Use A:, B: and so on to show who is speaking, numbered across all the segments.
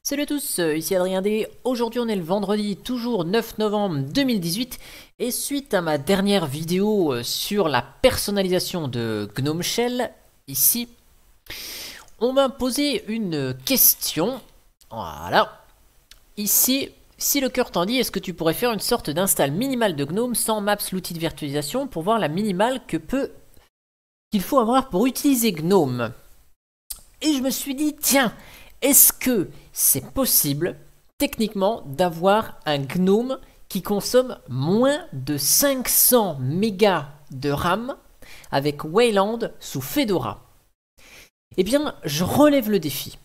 A: Salut à tous, ici Adrien D. Aujourd'hui on est le vendredi, toujours 9 novembre 2018. Et suite à ma dernière vidéo sur la personnalisation de Gnome Shell, ici, on m'a posé une question. Voilà. Ici, si le cœur t'en dit, est-ce que tu pourrais faire une sorte d'install minimale de Gnome sans Maps, l'outil de virtualisation, pour voir la minimale qu'il faut avoir pour utiliser Gnome? Et je me suis dit, tiens, est-ce que c'est possible, techniquement, d'avoir un Gnome qui consomme moins de 500 mégas de RAM avec Wayland sous Fedora? Eh bien, je relève le défi.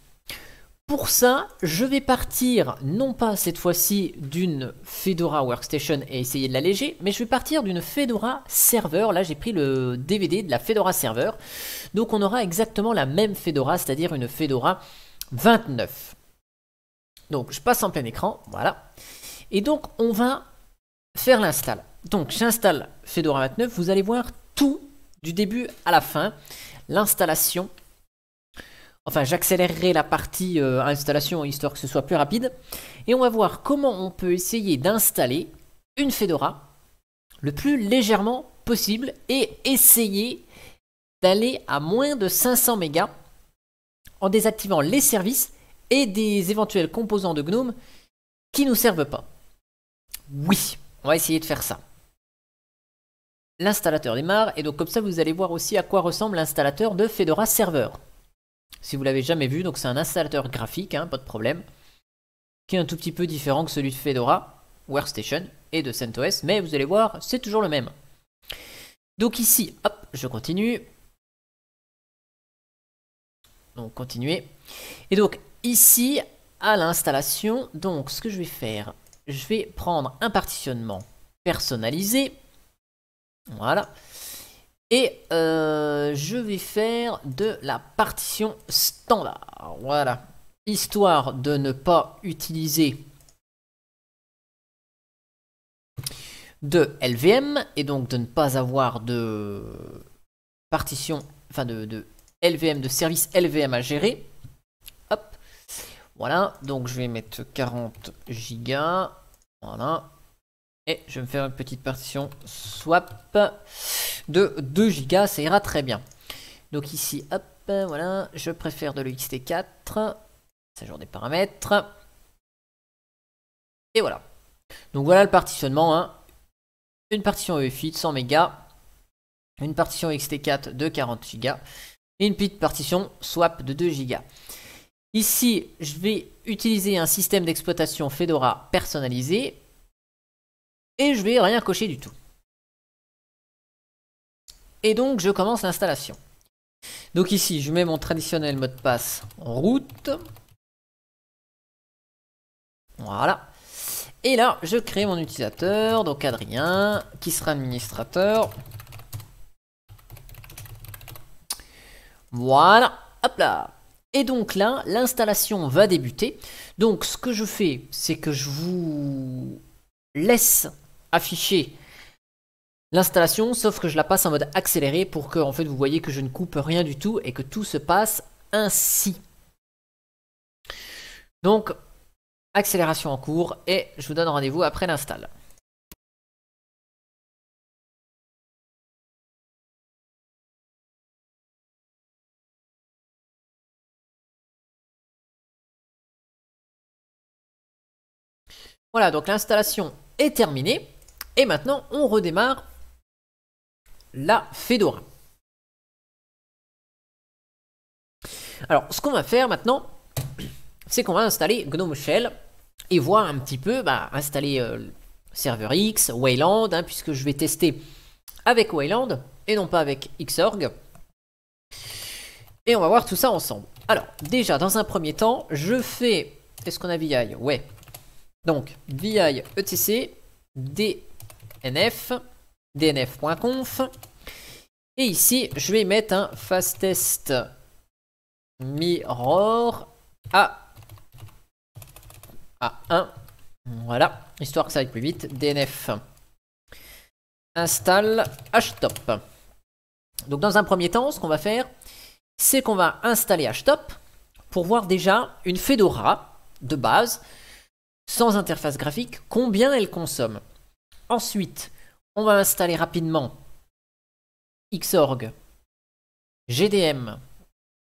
A: Pour ça, je vais partir, non pas cette fois-ci d'une Fedora Workstation et essayer de l'alléger, mais je vais partir d'une Fedora Server. Là, j'ai pris le DVD de la Fedora Server. Donc, on aura exactement la même Fedora, c'est-à-dire une Fedora 29. Donc, je passe en plein écran, voilà. Et donc, on va faire l'install. Donc, j'installe Fedora 29. Vous allez voir tout du début à la fin. L'installation. Enfin, j'accélérerai la partie installation histoire que ce soit plus rapide. Et on va voir comment on peut essayer d'installer une Fedora le plus légèrement possible et essayer d'aller à moins de 500 mégas en désactivant les services et des éventuels composants de Gnome qui ne nous servent pas. Oui, on va essayer de faire ça. L'installateur démarre et donc comme ça vous allez voir aussi à quoi ressemble l'installateur de Fedora Server. Si vous l'avez jamais vu, donc c'est un installateur graphique, hein, pas de problème, qui est un tout petit peu différent que celui de Fedora Workstation et de CentOS, mais vous allez voir, c'est toujours le même. Donc ici, hop, je continue. Donc continuer. Et donc ici, à l'installation, donc ce que je vais faire, je vais prendre un partitionnement personnalisé. Voilà. Et je vais faire de la partition standard. Voilà. Histoire de ne pas utiliser de LVM et donc de ne pas avoir de partition, enfin de LVM, de service LVM à gérer. Hop. Voilà. Donc je vais mettre 40 Go. Voilà. Et je vais me faire une petite partition swap de 2 Go, ça ira très bien. Donc ici, hop, voilà, je préfère de l'ext4, ce genre des paramètres. Et voilà. Donc voilà le partitionnement, hein. Une partition EFI de 100 mégas, une partition ext4 de 40 Go, et une petite partition swap de 2 Go. Ici, je vais utiliser un système d'exploitation Fedora personnalisé. Et je vais rien cocher du tout. Et donc je commence l'installation. Donc ici je mets mon traditionnel mot de passe route. Voilà. Et là je crée mon utilisateur, donc Adrien, qui sera administrateur. Voilà. Hop là. Et donc là l'installation va débuter. Donc ce que je fais, c'est que je vous laisse afficher l'installation, sauf que je la passe en mode accéléré pour que en fait vous voyez que je ne coupe rien du tout et que tout se passe ainsi. Donc accélération en cours et je vous donne rendez-vous après l'install. Voilà, donc l'installation est terminée et maintenant on redémarre la Fedora. Alors, ce qu'on va faire maintenant, c'est qu'on va installer Gnome Shell et voir un petit peu, installer Server X, Wayland, hein, puisque je vais tester avec Wayland et non pas avec Xorg. Et on va voir tout ça ensemble. Alors, déjà, dans un premier temps, je fais... Est-ce qu'on a VI? Ouais. Donc, VI etc dnf, dnf.conf. Et ici, je vais mettre un fastest mirror à 1. Voilà, histoire que ça aille plus vite. DNF install htop. Donc dans un premier temps, ce qu'on va faire, c'est qu'on va installer htop pour voir déjà une Fedora de base, sans interface graphique, combien elle consomme. Ensuite, on va installer rapidement Xorg, GDM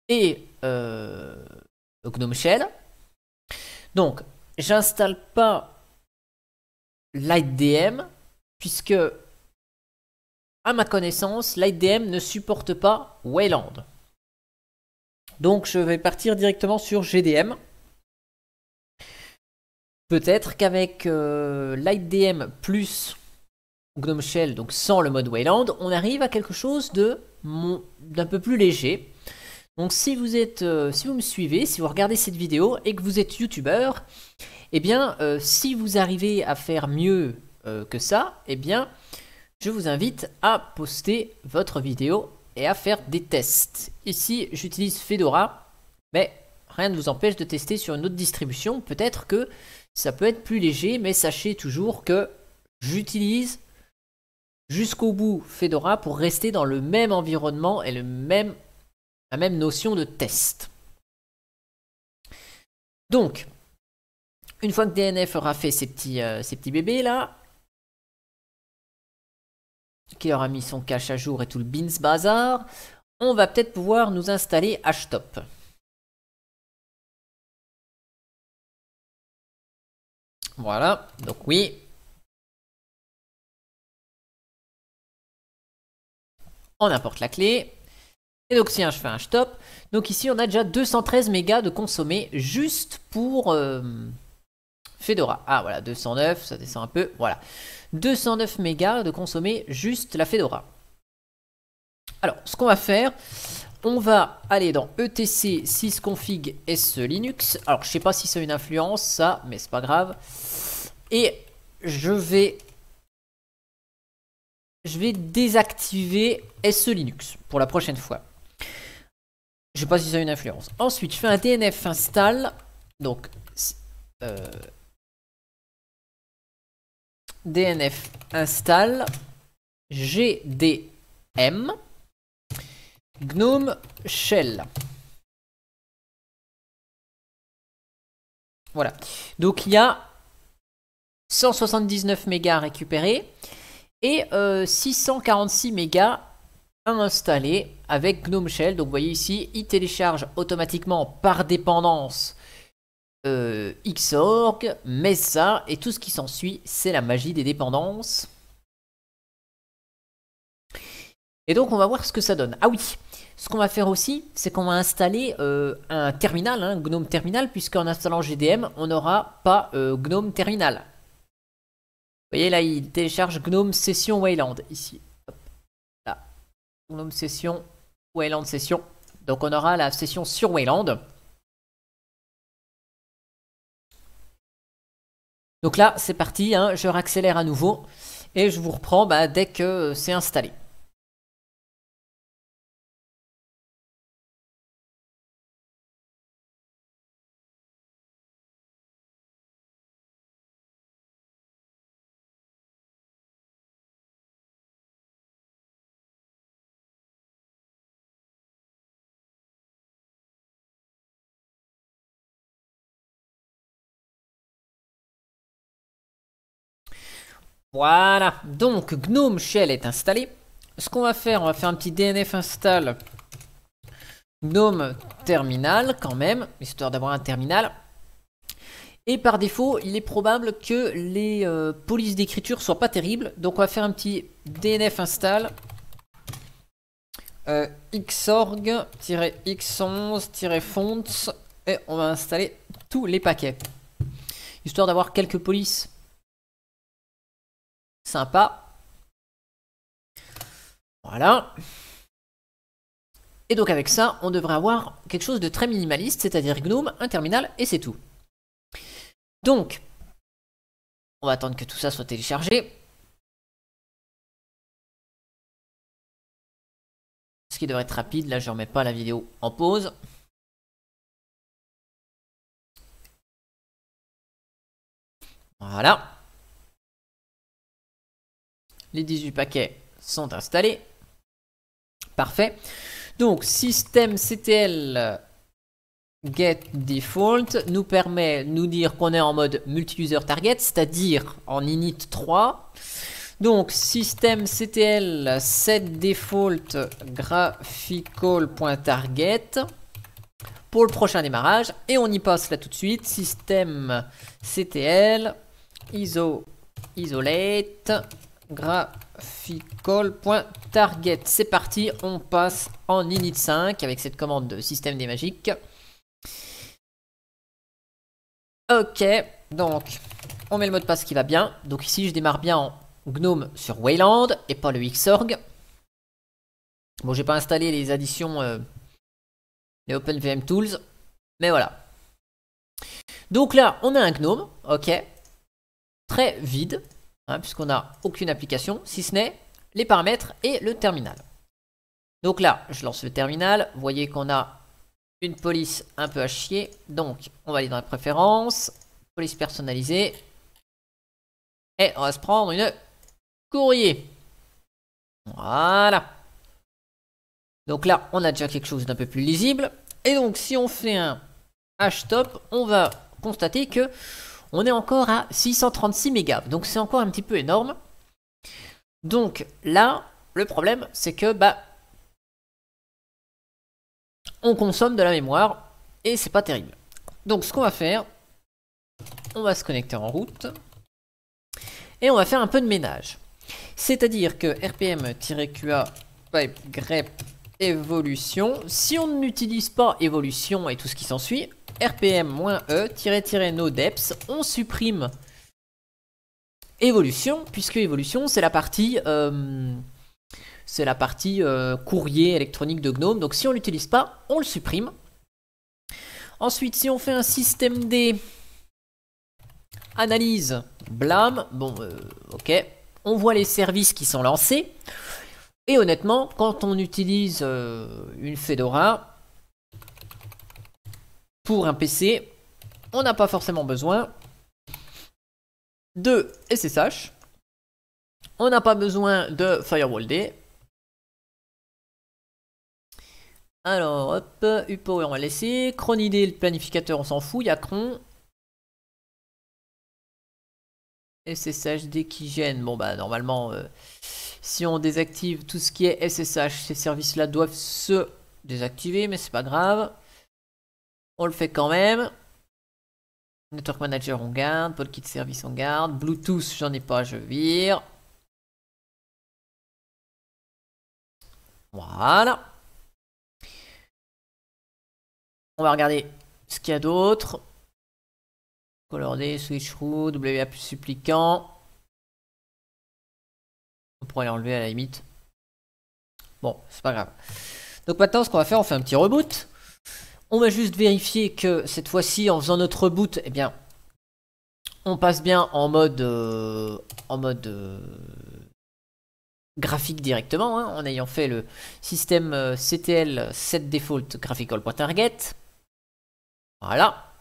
A: et GNOME Shell. Donc, j'installe pas LightDM puisque, à ma connaissance, LightDM ne supporte pas Wayland. Donc, je vais partir directement sur GDM. Peut-être qu'avec LightDM plus GNOME Shell, donc sans le mode Wayland, on arrive à quelque chose d'un peu plus léger. Donc si vous me suivez, si vous regardez cette vidéo et que vous êtes youtubeur, eh bien si vous arrivez à faire mieux que ça, eh bien je vous invite à poster votre vidéo et à faire des tests. Ici j'utilise Fedora, mais rien ne vous empêche de tester sur une autre distribution. Peut-être que ça peut être plus léger, mais sachez toujours que j'utilise jusqu'au bout Fedora pour rester dans le même environnement et la même notion de test. Donc, une fois que DNF aura fait ces petits bébés là, qui aura mis son cache à jour et tout le beans bazar, on va peut-être pouvoir nous installer htop. Voilà, donc oui. On importe la clé. Et donc si je fais un htop, donc ici on a déjà 213 mégas de consommé juste pour Fedora. Ah voilà, 209, ça descend un peu, voilà. 209 mégas de consommé juste la Fedora. Alors, ce qu'on va faire, on va aller dans etc sysconfig s linux. Alors, je sais pas si c'est une influence, ça, mais c'est pas grave. Et je vais désactiver SE Linux pour la prochaine fois. Je sais pas si ça a une influence. Ensuite, je fais un DNF install. Donc, DNF install GDM GNOME Shell. Voilà. Donc, il y a 179 mégas récupérés et 646 mégas à installer avec GNOME Shell. Donc vous voyez ici, il télécharge automatiquement par dépendance Xorg, Mesa et tout ce qui s'ensuit. C'est la magie des dépendances. Et donc on va voir ce que ça donne. Ah oui, ce qu'on va faire aussi, c'est qu'on va installer un terminal, un GNOME Terminal, puisqu'en installant GDM, on n'aura pas GNOME Terminal. Vous voyez là, il télécharge GNOME Session Wayland ici. Hop, là, GNOME Session, Wayland Session. Donc on aura la session sur Wayland. Donc là, c'est parti, hein, je réaccélère à nouveau et je vous reprends dès que c'est installé. Voilà, donc GNOME Shell est installé. Ce qu'on va faire, on va faire un petit DNF install GNOME Terminal quand même, histoire d'avoir un terminal. Et par défaut, il est probable que les polices d'écriture soient pas terribles. Donc on va faire un petit DNF install xorg-x11-fonts et on va installer tous les paquets. Histoire d'avoir quelques polices sympa. Voilà. Et donc avec ça, on devrait avoir quelque chose de très minimaliste, c'est-à-dire GNOME, un terminal, et c'est tout. Donc, on va attendre que tout ça soit téléchargé. Ce qui devrait être rapide, là je ne remets pas la vidéo en pause. Voilà. Les 18 paquets sont installés. Parfait. Donc, système CTL get default nous permet de nous dire qu'on est en mode multi-user target, c'est-à-dire en init 3. Donc systemctl set default graphical.target pour le prochain démarrage. Et on y passe là tout de suite. Systemctl isolate graphical.target. C'est parti, on passe en init 5 avec cette commande de système des magiques. Ok, donc on met le mot de passe qui va bien. Donc ici je démarre bien en GNOME sur Wayland et pas le Xorg. Bon, j'ai pas installé les additions, les OpenVM Tools, mais voilà. Donc là, on a un GNOME, ok, très vide, hein, puisqu'on n'a aucune application, si ce n'est les paramètres et le terminal. Donc là, je lance le terminal, vous voyez qu'on a une police un peu à chier, donc on va aller dans les préférences, police personnalisée, et on va se prendre une courrier. Voilà. Donc là, on a déjà quelque chose d'un peu plus lisible. Et donc, si on fait un hashtop, on va constater que on est encore à 636 mégas. Donc, c'est encore un petit peu énorme. Donc là, le problème, c'est que on consomme de la mémoire et c'est pas terrible. Donc, ce qu'on va faire, on va se connecter en route et on va faire un peu de ménage. C'est-à-dire que rpm-qa pipe grep évolution, si on n'utilise pas évolution et tout ce qui s'ensuit, rpm-e -no-deps, on supprime évolution, puisque évolution c'est la partie courrier électronique de GNOME. Donc si on l'utilise pas, on le supprime. Ensuite, si on fait un système D analyse blâme, bon ok, on voit les services qui sont lancés. Et honnêtement, quand on utilise une Fedora pour un PC, on n'a pas forcément besoin de SSH. On n'a pas besoin de FirewallD. Alors, hop, upower on va laisser. Cronid, le planificateur, on s'en fout. Il y a cron. SSHD qui gêne. Bon, bah, normalement, si on désactive tout ce qui est SSH, ces services-là doivent se désactiver, mais c'est pas grave. On le fait quand même. Network Manager, on garde. Podkit Service, on garde. Bluetooth, j'en ai pas, je vire. Voilà. On va regarder ce qu'il y a d'autre. Colorday, switchroot, WA supplicant. On pourrait l'enlever à la limite. Bon, c'est pas grave. Donc maintenant, ce qu'on va faire, on fait un petit reboot. On va juste vérifier que cette fois-ci, en faisant notre reboot, eh bien, on passe bien en mode graphique directement, hein, en ayant fait le système CTL set default graphical.target. Voilà.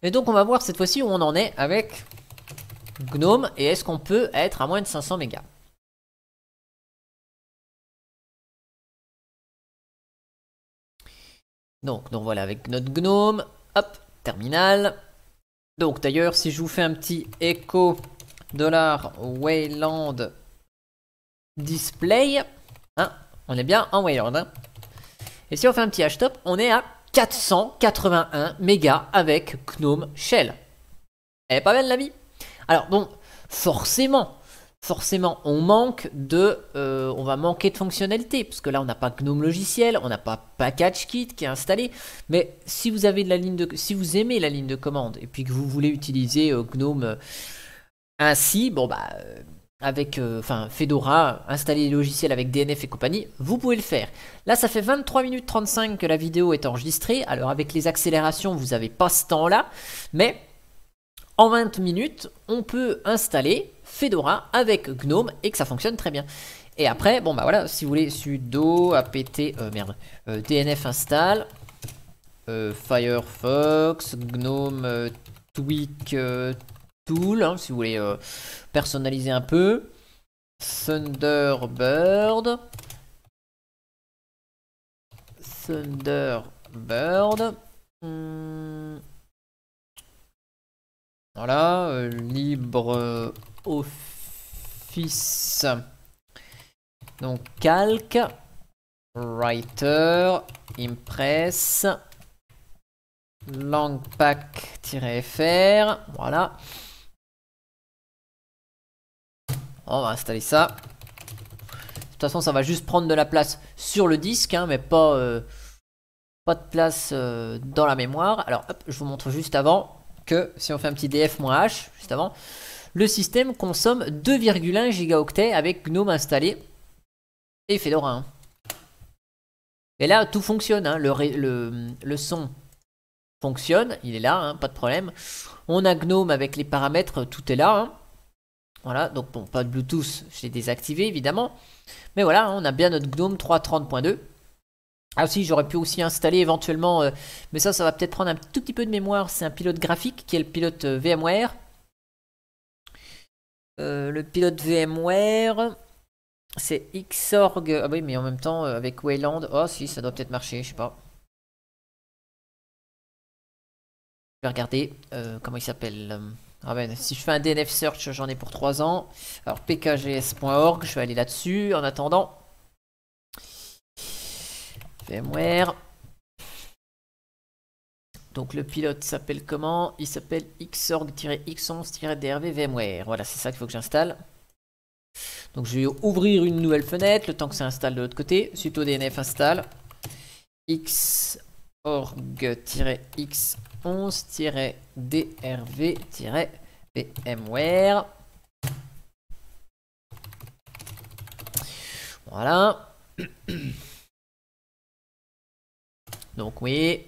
A: Et donc on va voir cette fois-ci où on en est avec GNOME et est-ce qu'on peut être à moins de 500 mégas. Donc voilà avec notre GNOME, hop, terminal. Donc d'ailleurs si je vous fais un petit echo $Wayland display, hein, on est bien en Wayland. Hein. Et si on fait un petit hashtop, on est à 481 mégas avec GNOME Shell. Elle est pas belle la vie. Alors bon, forcément, on manque on va manquer de fonctionnalités parce que là on n'a pas GNOME logiciel, on n'a pas PackageKit qui est installé. Mais si vous avez si vous aimez la ligne de commande et puis que vous voulez utiliser GNOME ainsi, bon bah avec Fedora, installer les logiciels avec DNF et compagnie, vous pouvez le faire. Là, ça fait 23 minutes 35 que la vidéo est enregistrée. Alors, avec les accélérations, vous n'avez pas ce temps-là. Mais en 20 minutes, on peut installer Fedora avec GNOME et que ça fonctionne très bien. Et après, bon, bah voilà, si vous voulez sudo apt DNF install Firefox, GNOME tweak tool, hein, si vous voulez personnaliser un peu. Thunderbird. Voilà, LibreOffice. Donc calque, writer, impress, langpack-fr. Voilà. On va installer ça. De toute façon, ça va juste prendre de la place sur le disque, hein, mais pas de place dans la mémoire. Alors, hop, je vous montre juste avant que si on fait un petit df-h, juste avant, le système consomme 2,1 gigaoctets avec GNOME installé et Fedora. Hein. Et là, tout fonctionne. Hein. Le son fonctionne, il est là, hein, pas de problème. On a GNOME avec les paramètres, tout est là. Hein. Voilà, donc bon, pas de Bluetooth, je l'ai désactivé évidemment. Mais voilà, on a bien notre GNOME 3.30.2. Ah aussi, j'aurais pu aussi installer éventuellement, mais ça va peut-être prendre un tout petit peu de mémoire. C'est un pilote graphique qui est le pilote VMware. Le pilote VMware, c'est Xorg. Ah oui, mais en même temps, avec Wayland, oh si, ça doit peut-être marcher, je sais pas. Je vais regarder comment il s'appelle. Ah ben, si je fais un DNF search, j'en ai pour 3 ans. Alors pkgs.org, je vais aller là-dessus. En attendant, VMware. Donc le pilote s'appelle comment? Il s'appelle xorg-x11-drv VMware. Voilà, c'est ça qu'il faut que j'installe. Donc je vais ouvrir une nouvelle fenêtre, le temps que ça installe de l'autre côté. Sudo DNF installe. xorg-x11-drv-VMware. Voilà. Donc oui.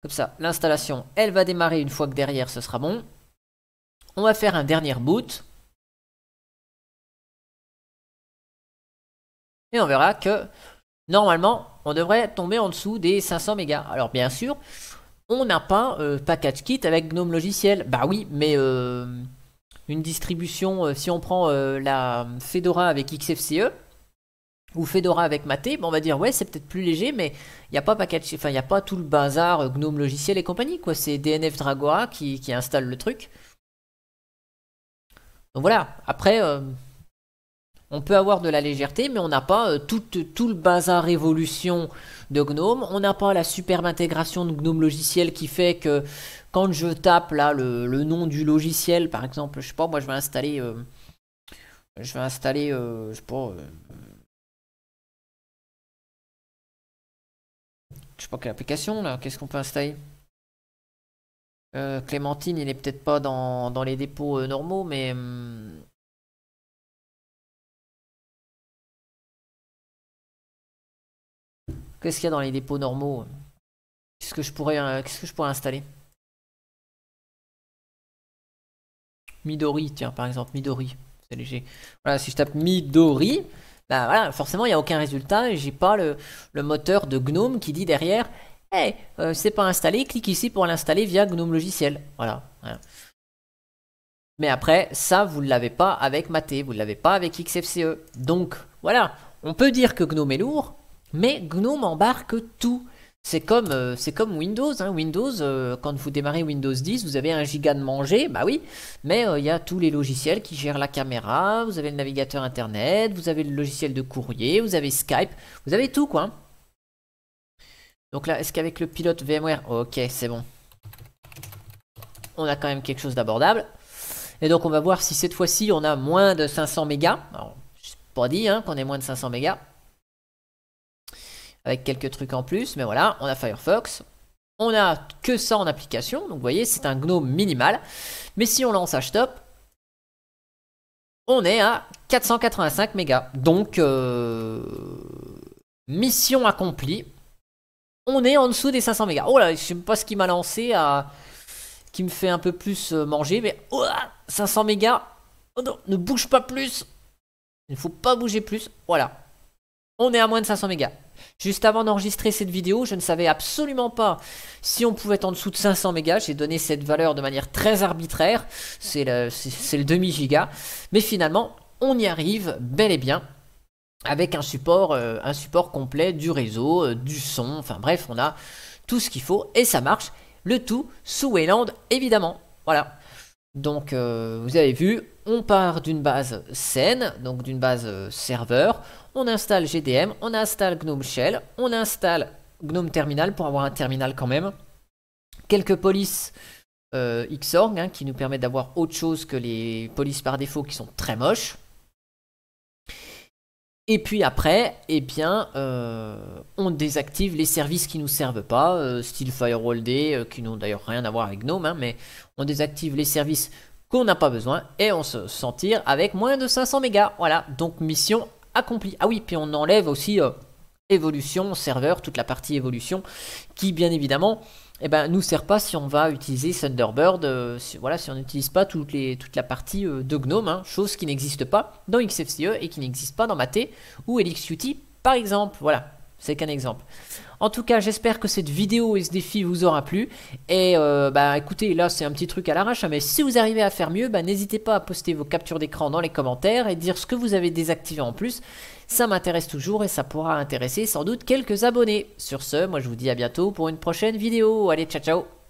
A: Comme ça, l'installation, elle va démarrer une fois que derrière ce sera bon. On va faire un dernier boot. Et on verra que normalement, on devrait tomber en dessous des 500 mégas. Alors bien sûr, on n'a pas package kit avec GNOME logiciel. Bah oui, mais une distribution, si on prend la Fedora avec XFCE ou Fedora avec Mate, bon, on va dire ouais, c'est peut-être plus léger, mais il n'y a pas package, enfin il n'y a pas tout le bazar GNOME logiciel et compagnie, quoi. C'est DNF Dragora qui installe le truc. Donc voilà, après, on peut avoir de la légèreté, mais on n'a pas tout le bazar révolution de GNOME. On n'a pas la superbe intégration de GNOME logiciel qui fait que quand je tape là le nom du logiciel, par exemple, je sais pas, moi je vais installer, je sais pas quelle application là, qu'est-ce qu'on peut installer? Clémentine, il est peut-être pas dans les dépôts normaux, mais qu'est-ce qu'il y a dans les dépôts normaux? Qu'est-ce que je pourrais installer? Midori, tiens, par exemple, Midori, c'est léger. Voilà, si je tape Midori, bah voilà, forcément, il n'y a aucun résultat et j'ai pas le moteur de GNOME qui dit derrière, hey, c'est pas installé, clique ici pour l'installer via GNOME logiciel. Voilà. Mais après, ça, vous ne l'avez pas avec Mate, vous ne l'avez pas avec XFCE. Donc, voilà, on peut dire que GNOME est lourd, mais GNOME embarque tout. C'est comme Windows. Hein. Windows, quand vous démarrez Windows 10, vous avez 1 giga de manger, bah oui, mais il y a tous les logiciels qui gèrent la caméra, vous avez le navigateur internet, vous avez le logiciel de courrier, vous avez Skype, vous avez tout quoi. Donc là, est-ce qu'avec le pilote VMware, ok, c'est bon. On a quand même quelque chose d'abordable. Et donc on va voir si cette fois-ci on a moins de 500 mégas. Alors, je n'ai pas dit hein, qu'on ait moins de 500 mégas. Avec quelques trucs en plus, mais voilà, on a Firefox. On a que ça en application, donc vous voyez, c'est un GNOME minimal. Mais si on lance htop, on est à 485 mégas. Donc, mission accomplie. On est en dessous des 500 mégas. Oh là, je sais pas ce qui m'a lancé qui me fait un peu plus manger, mais 500 mégas. Oh non, ne bouge pas plus. Il ne faut pas bouger plus. Voilà. On est à moins de 500 mégas. Juste avant d'enregistrer cette vidéo, je ne savais absolument pas si on pouvait être en dessous de 500 mégas. J'ai donné cette valeur de manière très arbitraire. C'est le demi-giga. Mais finalement, on y arrive bel et bien. avec un support complet du réseau, du son, enfin bref, on a tout ce qu'il faut et ça marche. Le tout sous Wayland, évidemment. Voilà. Donc vous avez vu, on part d'une base SEN, donc d'une base serveur. On installe GDM, on installe GNOME Shell, on installe GNOME Terminal pour avoir un terminal quand même. Quelques polices Xorg hein, qui nous permettent d'avoir autre chose que les polices par défaut qui sont très moches. Et puis après, eh bien, on désactive les services qui ne nous servent pas, style Firewall D, qui n'ont d'ailleurs rien à voir avec GNOME, hein, mais on désactive les services qu'on n'a pas besoin et on se s'en tire avec moins de 500 mégas. Voilà, donc mission accomplie. Ah oui, puis on enlève aussi évolution, serveur, toute la partie évolution, qui bien évidemment nous sert pas si on va utiliser Thunderbird, si on n'utilise pas toute la partie de GNOME, hein, chose qui n'existe pas dans XFCE et qui n'existe pas dans Mate ou LXQT par exemple. Voilà, c'est qu'un exemple. En tout cas, j'espère que cette vidéo et ce défi vous aura plu. Et écoutez, là c'est un petit truc à l'arrache, hein, mais si vous arrivez à faire mieux, n'hésitez pas à poster vos captures d'écran dans les commentaires et dire ce que vous avez désactivé en plus. Ça m'intéresse toujours et ça pourra intéresser sans doute quelques abonnés. Sur ce, moi je vous dis à bientôt pour une prochaine vidéo. Allez, ciao ciao!